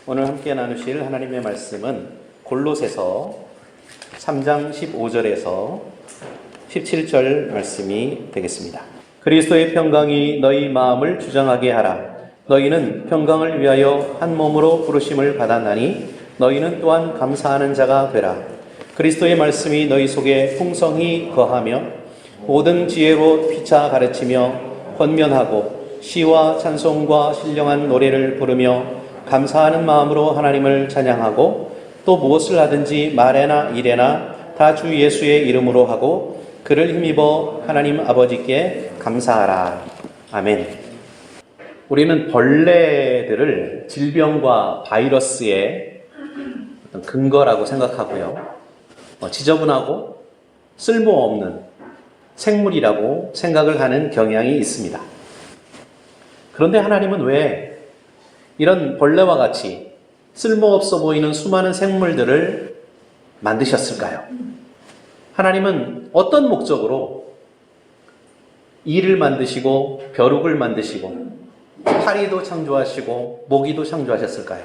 오늘 함께 나누실 하나님의 말씀은 골로새서 3장 15절에서 17절 말씀이 되겠습니다. 그리스도의 평강이 너희 마음을 주장하게 하라. 너희는 평강을 위하여 한 몸으로 부르심을 받았나니 너희는 또한 감사하는 자가 되라. 그리스도의 말씀이 너희 속에 풍성히 거하며 모든 지혜로 피차 가르치며 권면하고 시와 찬송과 신령한 노래를 부르며 감사하는 마음으로 하나님을 찬양하고 또 무엇을 하든지 말에나 일에나 다 주 예수의 이름으로 하고 그를 힘입어 하나님 아버지께 감사하라. 아멘. 우리는 벌레들을 질병과 바이러스의 어떤 근거라고 생각하고요. 지저분하고 쓸모없는 생물이라고 생각을 하는 경향이 있습니다. 그런데 하나님은 왜 이런 벌레와 같이 쓸모없어 보이는 수많은 생물들을 만드셨을까요? 하나님은 어떤 목적으로 이를 만드시고 벼룩을 만드시고 파리도 창조하시고 모기도 창조하셨을까요?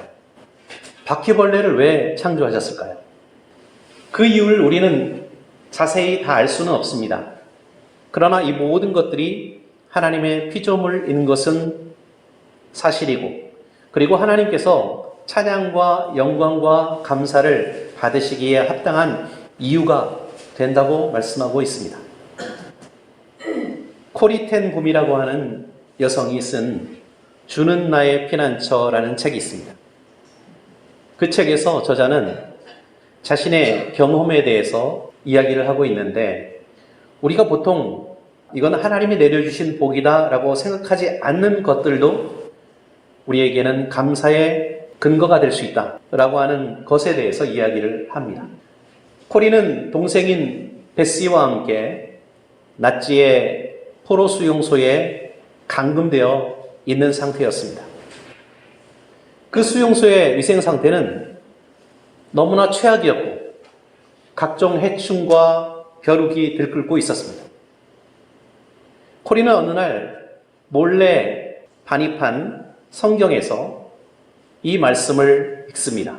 바퀴벌레를 왜 창조하셨을까요? 그 이유를 우리는 자세히 다 알 수는 없습니다. 그러나 이 모든 것들이 하나님의 피조물인 것은 사실이고, 그리고 하나님께서 찬양과 영광과 감사를 받으시기에 합당한 이유가 된다고 말씀하고 있습니다. 코리 텐 붐이라고 하는 여성이 쓴 주는 나의 피난처라는 책이 있습니다. 그 책에서 저자는 자신의 경험에 대해서 이야기를 하고 있는데, 우리가 보통 이건 하나님이 내려주신 복이다 라고 생각하지 않는 것들도 우리에게는 감사의 근거가 될 수 있다 라고 하는 것에 대해서 이야기를 합니다. 코리는 동생인 베시와 함께 나치의 포로 수용소에 감금되어 있는 상태였습니다. 그 수용소의 위생 상태는 너무나 최악이었고 각종 해충과 벼룩이 들끓고 있었습니다. 코리는 어느 날 몰래 반입한 성경에서 이 말씀을 읽습니다.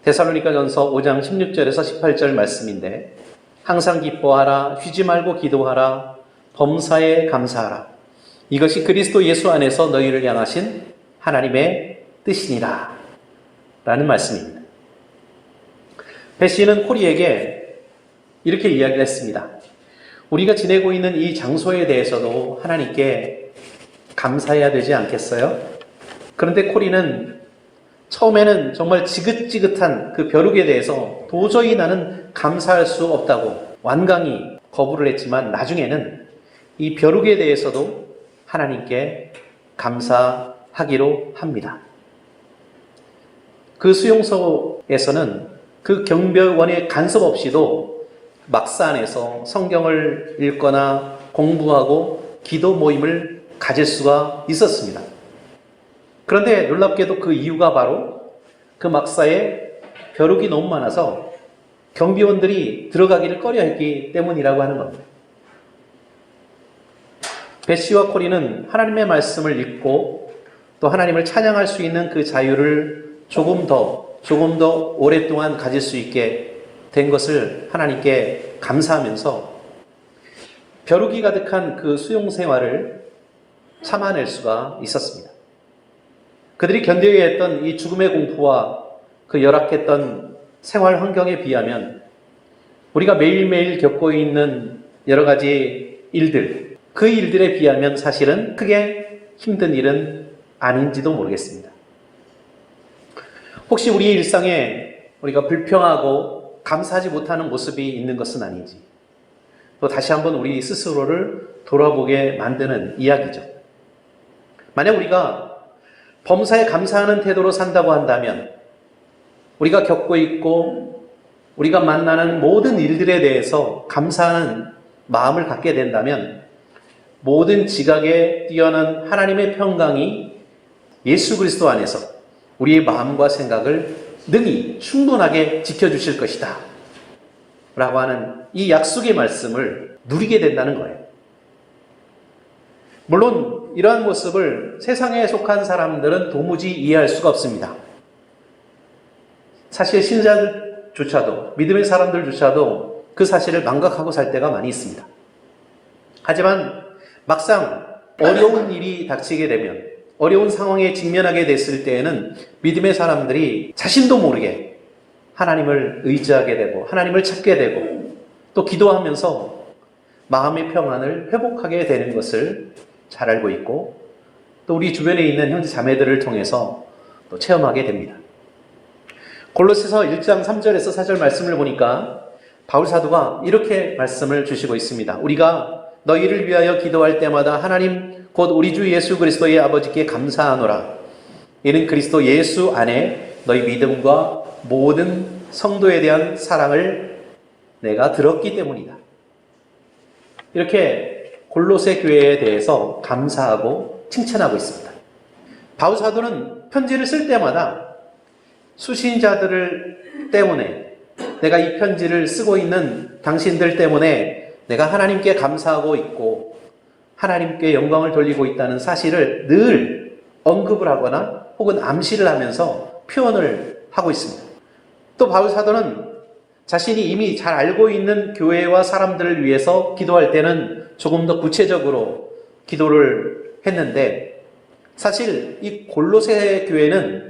데살로니가전서 5장 16절에서 18절 말씀인데, 항상 기뻐하라, 쉬지 말고 기도하라, 범사에 감사하라. 이것이 그리스도 예수 안에서 너희를 향하신 하나님의 뜻이니라 라는 말씀입니다. 베시는 코리에게 이렇게 이야기를 했습니다. 우리가 지내고 있는 이 장소에 대해서도 하나님께 감사해야 되지 않겠어요? 그런데 코리는 처음에는 정말 지긋지긋한 그 벼룩에 대해서 도저히 나는 감사할 수 없다고 완강히 거부를 했지만, 나중에는 이 벼룩에 대해서도 하나님께 감사하기로 합니다. 그 수용소에서는 그 경비원의 간섭 없이도 막사 안에서 성경을 읽거나 공부하고 기도 모임을 가질 수가 있었습니다. 그런데 놀랍게도 그 이유가 바로 그 막사에 벼룩이 너무 많아서 경비원들이 들어가기를 꺼려했기 때문이라고 하는 겁니다. 베시와 코리는 하나님의 말씀을 읽고 또 하나님을 찬양할 수 있는 그 자유를 조금 더 오랫동안 가질 수 있게 된 것을 하나님께 감사하면서 벼룩이 가득한 그 수용 생활을 참아낼 수가 있었습니다. 그들이 견뎌야 했던 이 죽음의 공포와 그 열악했던 생활 환경에 비하면 우리가 매일매일 겪고 있는 여러 가지 일들, 그 일들에 비하면 사실은 크게 힘든 일은 아닌지도 모르겠습니다. 혹시 우리의 일상에 우리가 불평하고 감사하지 못하는 모습이 있는 것은 아닌지, 또 다시 한번 우리 스스로를 돌아보게 만드는 이야기죠. 만약 우리가 범사에 감사하는 태도로 산다고 한다면, 우리가 겪고 있고 우리가 만나는 모든 일들에 대해서 감사하는 마음을 갖게 된다면, 모든 지각에 뛰어난 하나님의 평강이 예수 그리스도 안에서 우리의 마음과 생각을 능히 충분하게 지켜주실 것이다 라고 하는 이 약속의 말씀을 누리게 된다는 거예요. 물론 이러한 모습을 세상에 속한 사람들은 도무지 이해할 수가 없습니다. 사실 신자들조차도, 믿음의 사람들조차도 그 사실을 망각하고 살 때가 많이 있습니다. 하지만 막상 어려운 일이 닥치게 되면, 어려운 상황에 직면하게 됐을 때에는 믿음의 사람들이 자신도 모르게 하나님을 의지하게 되고 하나님을 찾게 되고 또 기도하면서 마음의 평안을 회복하게 되는 것을 잘 알고 있고, 또 우리 주변에 있는 형제 자매들을 통해서 또 체험하게 됩니다. 골로새서 1장 3절에서 4절 말씀을 보니까 바울 사도가 이렇게 말씀을 주시고 있습니다. 우리가 너희를 위하여 기도할 때마다 하나님 곧 우리 주 예수 그리스도의 아버지께 감사하노라. 이는 그리스도 예수 안에 너희 믿음과 모든 성도에 대한 사랑을 내가 들었기 때문이다. 이렇게 골로새 교회에 대해서 감사하고 칭찬하고 있습니다. 바울 사도는 편지를 쓸 때마다 수신자들을 때문에, 내가 이 편지를 쓰고 있는 당신들 때문에 내가 하나님께 감사하고 있고 하나님께 영광을 돌리고 있다는 사실을 늘 언급을 하거나 혹은 암시를 하면서 표현을 하고 있습니다. 또 바울 사도는 자신이 이미 잘 알고 있는 교회와 사람들을 위해서 기도할 때는 조금 더 구체적으로 기도를 했는데, 사실 이 골로새 교회는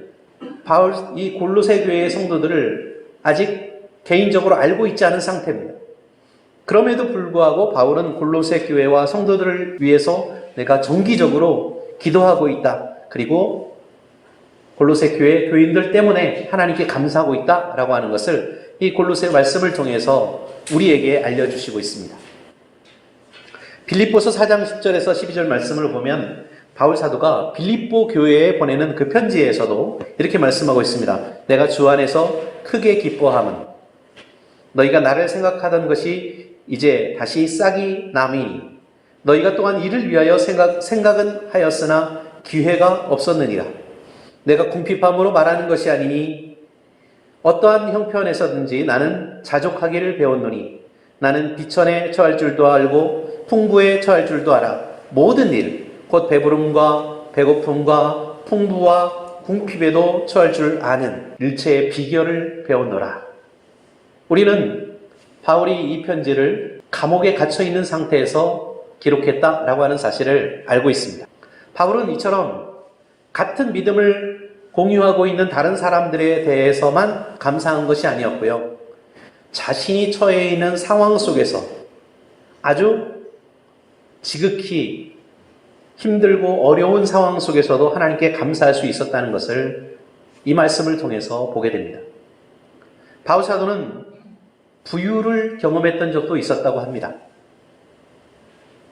이 골로새 교회의 성도들을 아직 개인적으로 알고 있지 않은 상태입니다. 그럼에도 불구하고 바울은 골로새 교회와 성도들을 위해서 내가 정기적으로 기도하고 있다. 그리고 골로새 교회 교인들 때문에 하나님께 감사하고 있다라고 하는 것을 이 골로새 말씀을 통해서 우리에게 알려주시고 있습니다. 빌립보서 4장 10절에서 12절 말씀을 보면 바울 사도가 빌립보 교회에 보내는 그 편지에서도 이렇게 말씀하고 있습니다. 내가 주 안에서 크게 기뻐함은 너희가 나를 생각하던 것이 이제 다시 싹이 남이니 너희가 또한 이를 위하여 생각은 하였으나 기회가 없었느니라. 내가 궁핍함으로 말하는 것이 아니니 어떠한 형편에서든지 나는 자족하기를 배웠노니 나는 비천에 처할 줄도 알고 풍부에 처할 줄도 알아. 모든 일 곧 배부름과 배고픔과 풍부와 궁핍에도 처할 줄 아는 일체의 비결을 배웠노라. 우리는 바울이 이 편지를 감옥에 갇혀 있는 상태에서 기록했다라고 하는 사실을 알고 있습니다. 바울은 이처럼 같은 믿음을 공유하고 있는 다른 사람들에 대해서만 감사한 것이 아니었고요. 자신이 처해 있는 상황 속에서 아주 지극히 힘들고 어려운 상황 속에서도 하나님께 감사할 수 있었다는 것을 이 말씀을 통해서 보게 됩니다. 바울 사도는 부유를 경험했던 적도 있었다고 합니다.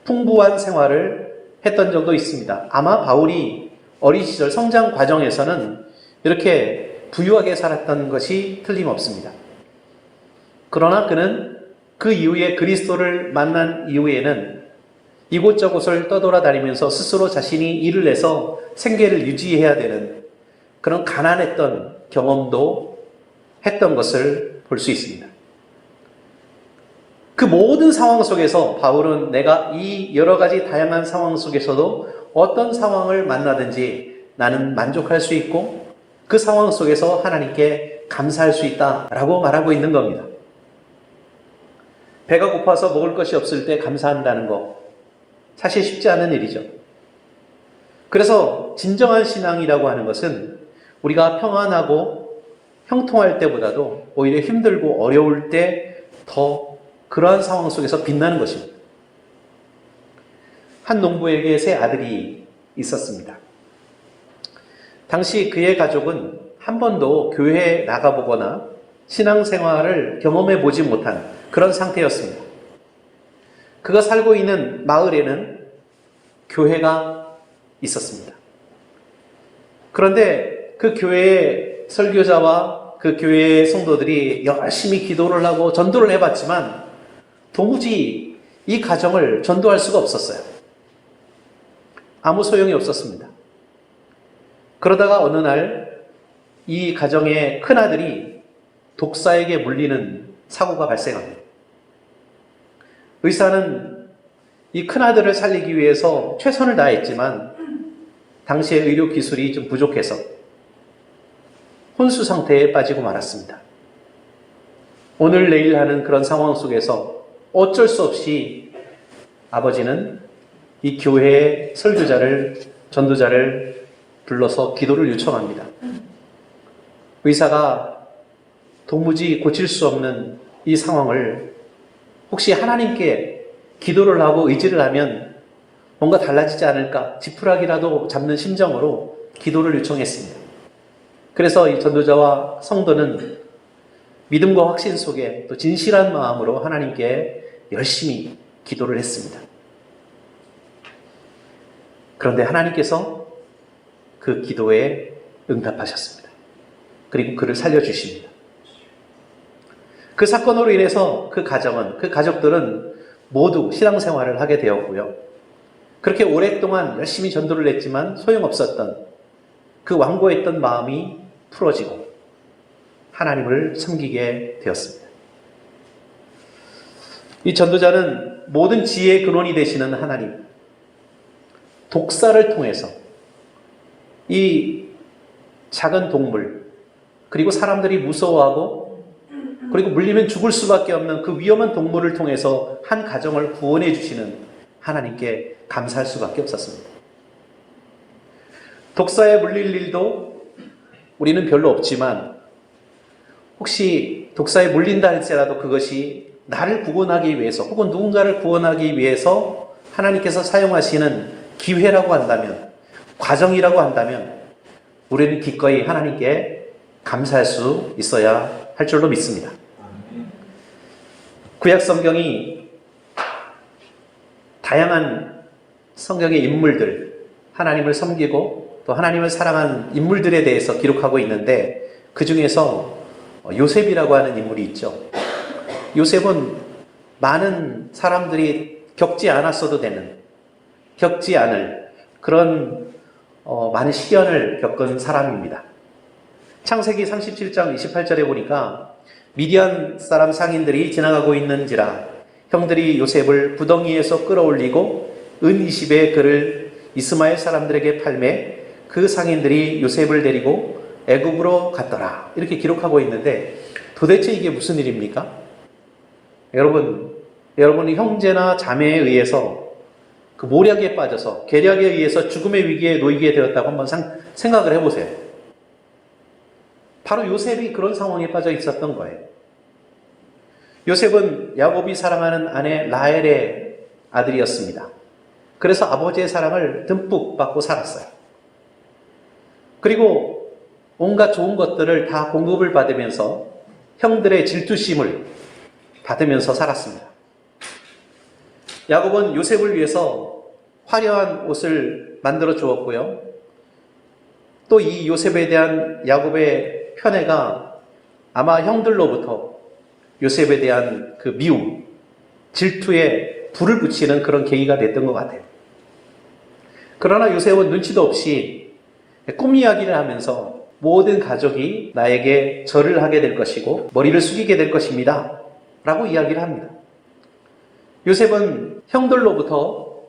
풍부한 생활을 했던 적도 있습니다. 아마 바울이 어린 시절 성장 과정에서는 이렇게 부유하게 살았던 것이 틀림없습니다. 그러나 그는 그 이후에 그리스도를 만난 이후에는 이곳저곳을 떠돌아다니면서 스스로 자신이 일을 해서 생계를 유지해야 되는 그런 가난했던 경험도 했던 것을 볼 수 있습니다. 그 모든 상황 속에서 바울은 내가 이 여러 가지 다양한 상황 속에서도 어떤 상황을 만나든지 나는 만족할 수 있고 그 상황 속에서 하나님께 감사할 수 있다라고 말하고 있는 겁니다. 배가 고파서 먹을 것이 없을 때 감사한다는 거 사실 쉽지 않은 일이죠. 그래서 진정한 신앙이라고 하는 것은 우리가 평안하고 형통할 때보다도 오히려 힘들고 어려울 때 더 그러한 상황 속에서 빛나는 것입니다. 한 농부에게 세 아들이 있었습니다. 당시 그의 가족은 한 번도 교회에 나가보거나 신앙생활을 경험해 보지 못한 그런 상태였습니다. 그가 살고 있는 마을에는 교회가 있었습니다. 그런데 그 교회의 설교자와 그 교회의 성도들이 열심히 기도를 하고 전도를 해봤지만 도무지 이 가정을 전도할 수가 없었어요. 아무 소용이 없었습니다. 그러다가 어느 날 이 가정의 큰아들이 독사에게 물리는 사고가 발생합니다. 의사는 이 큰아들을 살리기 위해서 최선을 다했지만 당시의 의료 기술이 좀 부족해서 혼수 상태에 빠지고 말았습니다. 오늘 내일 하는 그런 상황 속에서 어쩔 수 없이 아버지는 이 교회의 설교자를, 전도자를 불러서 기도를 요청합니다. 의사가 도무지 고칠 수 없는 이 상황을 혹시 하나님께 기도를 하고 의지를 하면 뭔가 달라지지 않을까, 지푸라기라도 잡는 심정으로 기도를 요청했습니다. 그래서 이 전도자와 성도는 믿음과 확신 속에 또 진실한 마음으로 하나님께 열심히 기도를 했습니다. 그런데 하나님께서 그 기도에 응답하셨습니다. 그리고 그를 살려주십니다. 그 사건으로 인해서 그 가족들은 모두 신앙생활을 하게 되었고요. 그렇게 오랫동안 열심히 전도를 했지만 소용없었던 그 완고했던 마음이 풀어지고 하나님을 섬기게 되었습니다. 이 전도자는 모든 지혜의 근원이 되시는 하나님, 독사를 통해서 이 작은 동물, 그리고 사람들이 무서워하고 그리고 물리면 죽을 수밖에 없는 그 위험한 동물을 통해서 한 가정을 구원해 주시는 하나님께 감사할 수밖에 없었습니다. 독사에 물릴 일도 우리는 별로 없지만 혹시 독사에 물린다 할지라도 그것이 나를 구원하기 위해서 혹은 누군가를 구원하기 위해서 하나님께서 사용하시는 기회라고 한다면, 과정이라고 한다면 우리는 기꺼이 하나님께 감사할 수 있어야 할 줄로 믿습니다. 구약 성경이 다양한 성경의 인물들, 하나님을 섬기고 또 하나님을 사랑한 인물들에 대해서 기록하고 있는데 그 중에서 요셉이라고 하는 인물이 있죠. 요셉은 많은 사람들이 겪지 않았어도 되는, 겪지 않을 그런 많은 시련을 겪은 사람입니다. 창세기 37장 28절에 보니까 미디안 사람 상인들이 지나가고 있는지라 형들이 요셉을 구덩이에서 끌어올리고 은 20에 그를 이스마엘 사람들에게 팔매 그 상인들이 요셉을 데리고 애굽으로 갔더라. 이렇게 기록하고 있는데 도대체 이게 무슨 일입니까? 여러분이 형제나 자매에 의해서 그 모략에 빠져서 계략에 의해서 죽음의 위기에 놓이게 되었다고 한번 생각을 해보세요. 바로 요셉이 그런 상황에 빠져 있었던 거예요. 요셉은 야곱이 사랑하는 아내 라헬의 아들이었습니다. 그래서 아버지의 사랑을 듬뿍 받고 살았어요. 그리고 온갖 좋은 것들을 다 공급을 받으면서 형들의 질투심을 받으면서 살았습니다. 야곱은 요셉을 위해서 화려한 옷을 만들어 주었고요. 또 이 요셉에 대한 야곱의 편애가 아마 형들로부터 요셉에 대한 그 미움, 질투에 불을 붙이는 그런 계기가 됐던 것 같아요. 그러나 요셉은 눈치도 없이 꿈 이야기를 하면서 모든 가족이 나에게 절을 하게 될 것이고 머리를 숙이게 될 것입니다 라고 이야기를 합니다. 요셉은 형들로부터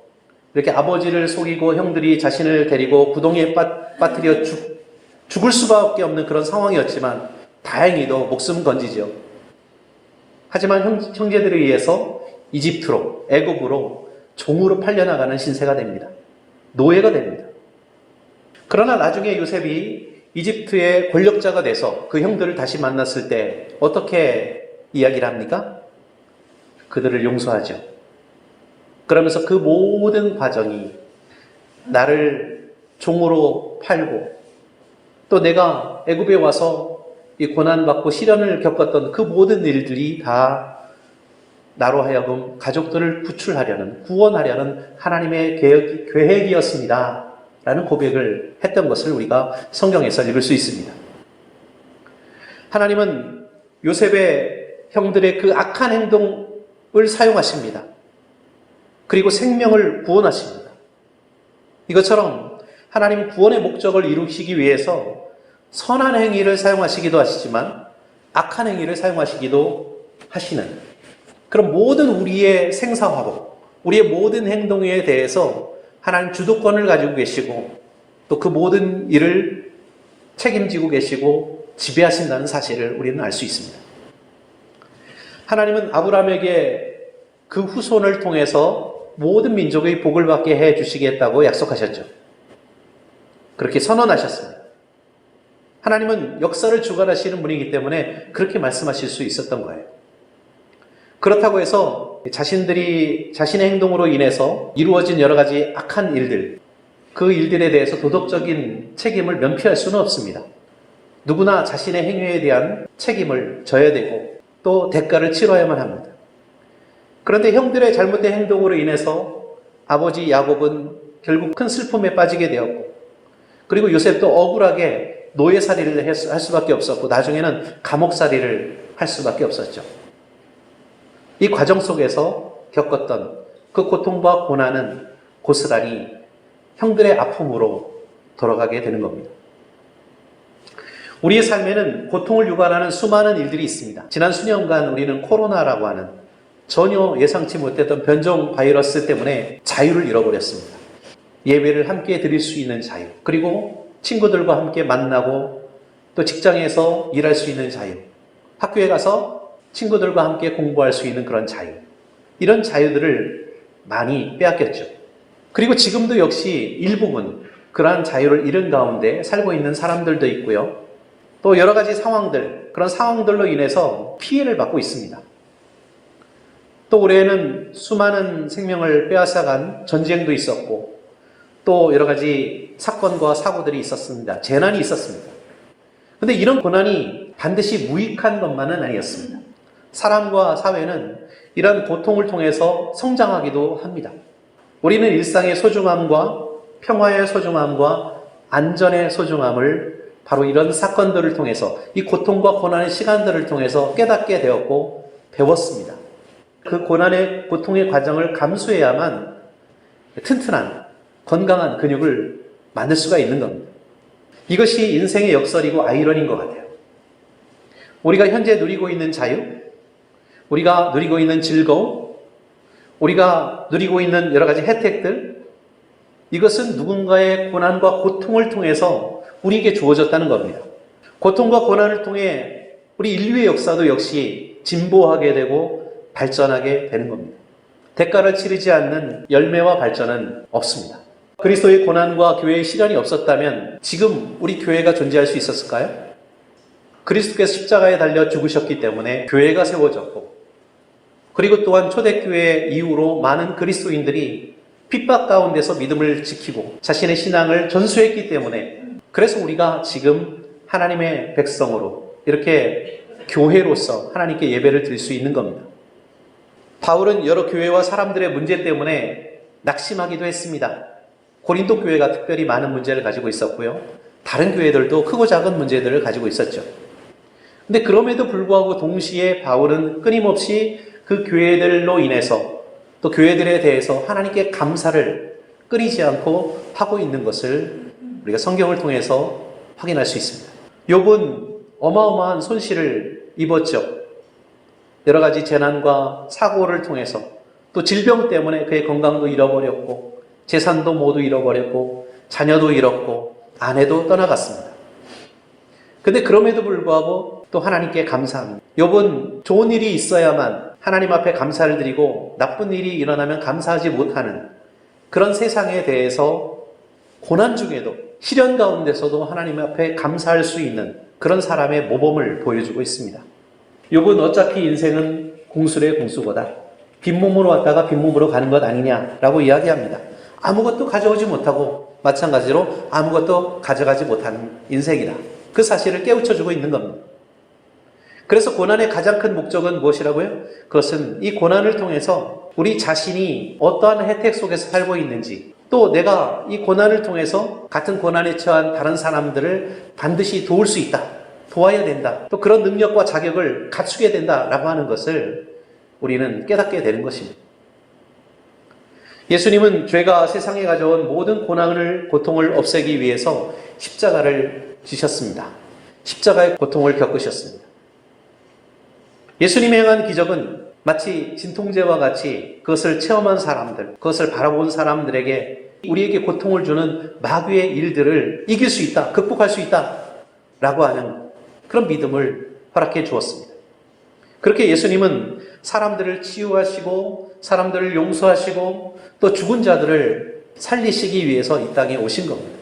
이렇게 아버지를 속이고 형들이 자신을 데리고 구덩이에 빠뜨려 죽을 수밖에 없는 그런 상황이었지만 다행히도 목숨 건지죠. 하지만 형제들에 의해서 이집트로, 애굽으로 종으로 팔려나가는 신세가 됩니다. 노예가 됩니다. 그러나 나중에 요셉이 이집트의 권력자가 돼서 그 형들을 다시 만났을 때 어떻게 이야기를 합니까? 그들을 용서하죠. 그러면서 그 모든 과정이 나를 종으로 팔고 또 내가 애굽에 와서 이 고난받고 시련을 겪었던 그 모든 일들이 다 나로 하여금 가족들을 구출하려는, 구원하려는 하나님의 계획이었습니다 라는 고백을 했던 것을 우리가 성경에서 읽을 수 있습니다. 하나님은 요셉의 형들의 그 악한 행동을 사용하십니다. 그리고 생명을 구원하십니다. 이것처럼 하나님은 구원의 목적을 이루시기 위해서 선한 행위를 사용하시기도 하시지만 악한 행위를 사용하시기도 하시는 그런 모든 우리의 생사화복, 우리의 모든 행동에 대해서 하나님 주도권을 가지고 계시고 또 그 모든 일을 책임지고 계시고 지배하신다는 사실을 우리는 알 수 있습니다. 하나님은 아브라함에게 그 후손을 통해서 모든 민족의 복을 받게 해 주시겠다고 약속하셨죠. 그렇게 선언하셨습니다. 하나님은 역사를 주관하시는 분이기 때문에 그렇게 말씀하실 수 있었던 거예요. 그렇다고 해서 자신의 행동으로 인해서 이루어진 여러 가지 악한 일들, 그 일들에 대해서 도덕적인 책임을 면피할 수는 없습니다. 누구나 자신의 행위에 대한 책임을 져야 되고 또 대가를 치러야만 합니다. 그런데 형들의 잘못된 행동으로 인해서 아버지 야곱은 결국 큰 슬픔에 빠지게 되었고, 그리고 요셉도 억울하게 노예살이를 할 수밖에 없었고, 나중에는 감옥살이를 할 수밖에 없었죠. 이 과정 속에서 겪었던 그 고통과 고난은 고스란히 형들의 아픔으로 돌아가게 되는 겁니다. 우리의 삶에는 고통을 유발하는 수많은 일들이 있습니다. 지난 수년간 우리는 코로나라고 하는 전혀 예상치 못했던 변종 바이러스 때문에 자유를 잃어버렸습니다. 예배를 함께 드릴 수 있는 자유, 그리고 친구들과 함께 만나고 또 직장에서 일할 수 있는 자유, 학교에 가서 친구들과 함께 공부할 수 있는 그런 자유, 이런 자유들을 많이 빼앗겼죠. 그리고 지금도 역시 일부분 그러한 자유를 잃은 가운데 살고 있는 사람들도 있고요. 또 여러 가지 상황들, 그런 상황들로 인해서 피해를 받고 있습니다. 또 올해는 수많은 생명을 빼앗아간 전쟁도 있었고, 또 여러 가지 사건과 사고들이 있었습니다. 재난이 있었습니다. 그런데 이런 고난이 반드시 무익한 것만은 아니었습니다. 사람과 사회는 이런 고통을 통해서 성장하기도 합니다. 우리는 일상의 소중함과 평화의 소중함과 안전의 소중함을 바로 이런 사건들을 통해서, 이 고통과 고난의 시간들을 통해서 깨닫게 되었고 배웠습니다. 그 고난의 고통의 과정을 감수해야만 튼튼한 건강한 근육을 만들 수가 있는 겁니다. 이것이 인생의 역설이고 아이러니인 것 같아요. 우리가 현재 누리고 있는 자유, 우리가 누리고 있는 즐거움, 우리가 누리고 있는 여러 가지 혜택들, 이것은 누군가의 고난과 고통을 통해서 우리에게 주어졌다는 겁니다. 고통과 고난을 통해 우리 인류의 역사도 역시 진보하게 되고 발전하게 되는 겁니다. 대가를 치르지 않는 열매와 발전은 없습니다. 그리스도의 고난과 교회의 시련이 없었다면 지금 우리 교회가 존재할 수 있었을까요? 그리스도께서 십자가에 달려 죽으셨기 때문에 교회가 세워졌고, 그리고 또한 초대교회 이후로 많은 그리스도인들이 핍박 가운데서 믿음을 지키고 자신의 신앙을 전수했기 때문에, 그래서 우리가 지금 하나님의 백성으로 이렇게 교회로서 하나님께 예배를 드릴 수 있는 겁니다. 바울은 여러 교회와 사람들의 문제 때문에 낙심하기도 했습니다. 고린도 교회가 특별히 많은 문제를 가지고 있었고요. 다른 교회들도 크고 작은 문제들을 가지고 있었죠. 근데 그럼에도 불구하고 동시에 바울은 끊임없이 그 교회들로 인해서 또 교회들에 대해서 하나님께 감사를 끊이지 않고 하고 있는 것을 우리가 성경을 통해서 확인할 수 있습니다. 욥은 어마어마한 손실을 입었죠. 여러 가지 재난과 사고를 통해서, 또 질병 때문에 그의 건강도 잃어버렸고, 재산도 모두 잃어버렸고, 자녀도 잃었고, 아내도 떠나갔습니다. 근데 그럼에도 불구하고 또 하나님께 감사합니다. 욥은 좋은 일이 있어야만 하나님 앞에 감사를 드리고 나쁜 일이 일어나면 감사하지 못하는 그런 세상에 대해서 고난 중에도, 시련 가운데서도 하나님 앞에 감사할 수 있는 그런 사람의 모범을 보여주고 있습니다. 욥은 어차피 인생은 공수래 공수거다, 빈몸으로 왔다가 빈몸으로 가는 것 아니냐라고 이야기합니다. 아무것도 가져오지 못하고 마찬가지로 아무것도 가져가지 못하는 인생이다, 그 사실을 깨우쳐주고 있는 겁니다. 그래서 고난의 가장 큰 목적은 무엇이라고요? 그것은 이 고난을 통해서 우리 자신이 어떠한 혜택 속에서 살고 있는지, 또 내가 이 고난을 통해서 같은 고난에 처한 다른 사람들을 반드시 도울 수 있다, 도와야 된다, 또 그런 능력과 자격을 갖추게 된다라고 하는 것을 우리는 깨닫게 되는 것입니다. 예수님은 죄가 세상에 가져온 모든 고통을 없애기 위해서 십자가를 지셨습니다. 십자가의 고통을 겪으셨습니다. 예수님이 행한 기적은 마치 진통제와 같이 그것을 체험한 사람들, 그것을 바라본 사람들에게 우리에게 고통을 주는 마귀의 일들을 이길 수 있다, 극복할 수 있다 라고 하는 그런 믿음을 허락해 주었습니다. 그렇게 예수님은 사람들을 치유하시고 사람들을 용서하시고 또 죽은 자들을 살리시기 위해서 이 땅에 오신 겁니다.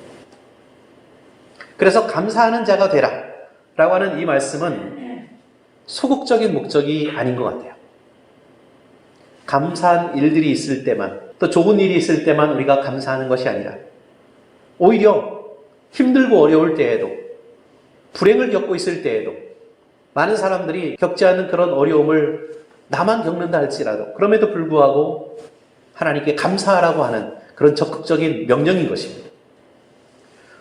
그래서 감사하는 자가 되라 라고 하는 이 말씀은 소극적인 목적이 아닌 것 같아요. 감사한 일들이 있을 때만, 또 좋은 일이 있을 때만 우리가 감사하는 것이 아니라 오히려 힘들고 어려울 때에도, 불행을 겪고 있을 때에도, 많은 사람들이 겪지 않는 그런 어려움을 나만 겪는다 할지라도 그럼에도 불구하고 하나님께 감사하라고 하는 그런 적극적인 명령인 것입니다.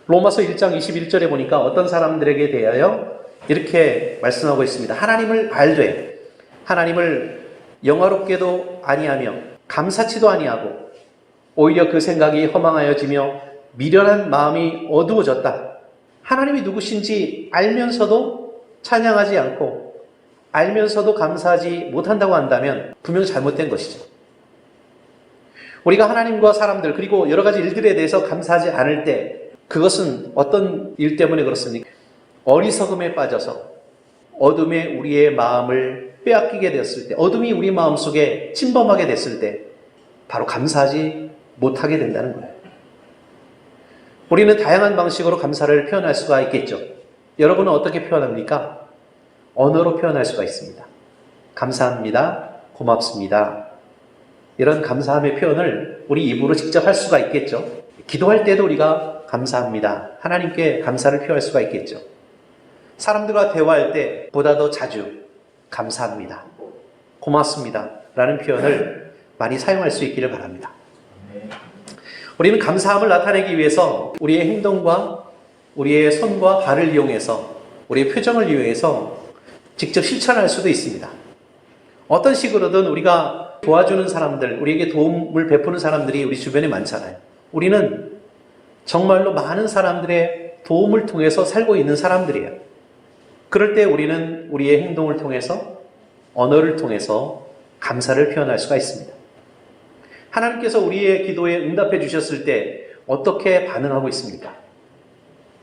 로마서 1장 21절에 보니까 어떤 사람들에게 대하여 이렇게 말씀하고 있습니다. 하나님을 알되 하나님을 영화롭게도 아니하며 감사치도 아니하고 오히려 그 생각이 허망하여지며 미련한 마음이 어두워졌다. 하나님이 누구신지 알면서도 찬양하지 않고 알면서도 감사하지 못한다고 한다면 분명히 잘못된 것이죠. 우리가 하나님과 사람들 그리고 여러 가지 일들에 대해서 감사하지 않을 때 그것은 어떤 일 때문에 그렇습니까? 어리석음에 빠져서 어둠에 우리의 마음을 빼앗기게 되었을 때, 어둠이 우리 마음속에 침범하게 됐을 때 바로 감사하지 못하게 된다는 거예요. 우리는 다양한 방식으로 감사를 표현할 수가 있겠죠. 여러분은 어떻게 표현합니까? 언어로 표현할 수가 있습니다. 감사합니다. 고맙습니다. 이런 감사함의 표현을 우리 입으로 직접 할 수가 있겠죠. 기도할 때도 우리가 감사합니다. 하나님께 감사를 표할 수가 있겠죠. 사람들과 대화할 때 보다 더 자주 감사합니다. 고맙습니다. 라는 표현을 많이 사용할 수 있기를 바랍니다. 우리는 감사함을 나타내기 위해서 우리의 행동과 우리의 손과 발을 이용해서 우리의 표정을 이용해서 직접 실천할 수도 있습니다. 어떤 식으로든 우리가 도와주는 사람들, 우리에게 도움을 베푸는 사람들이 우리 주변에 많잖아요. 우리는 정말로 많은 사람들의 도움을 통해서 살고 있는 사람들이에요. 그럴 때 우리는 우리의 행동을 통해서, 언어를 통해서 감사를 표현할 수가 있습니다. 하나님께서 우리의 기도에 응답해 주셨을 때 어떻게 반응하고 있습니까?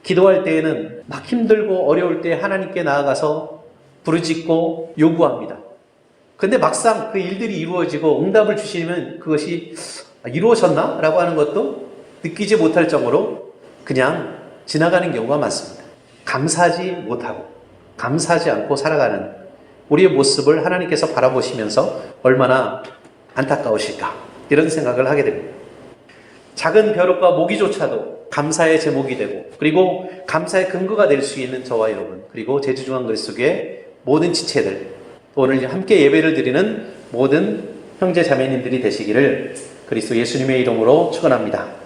기도할 때에는 막 힘들고 어려울 때 하나님께 나아가서 부르짖고 요구합니다. 근데 막상 그 일들이 이루어지고 응답을 주시면 그것이 이루어졌나? 라고 하는 것도 느끼지 못할 정도로 그냥 지나가는 경우가 많습니다. 감사하지 못하고 감사하지 않고 살아가는 우리의 모습을 하나님께서 바라보시면서 얼마나 안타까우실까 이런 생각을 하게 됩니다. 작은 벼룩과 모기조차도 감사의 제목이 되고 그리고 감사의 근거가 될 수 있는 저와 여러분 그리고 제주중앙그리스도교의 모든 지체들 오늘 함께 예배를 드리는 모든 형제 자매님들이 되시기를 그리스도 예수님의 이름으로 축원합니다.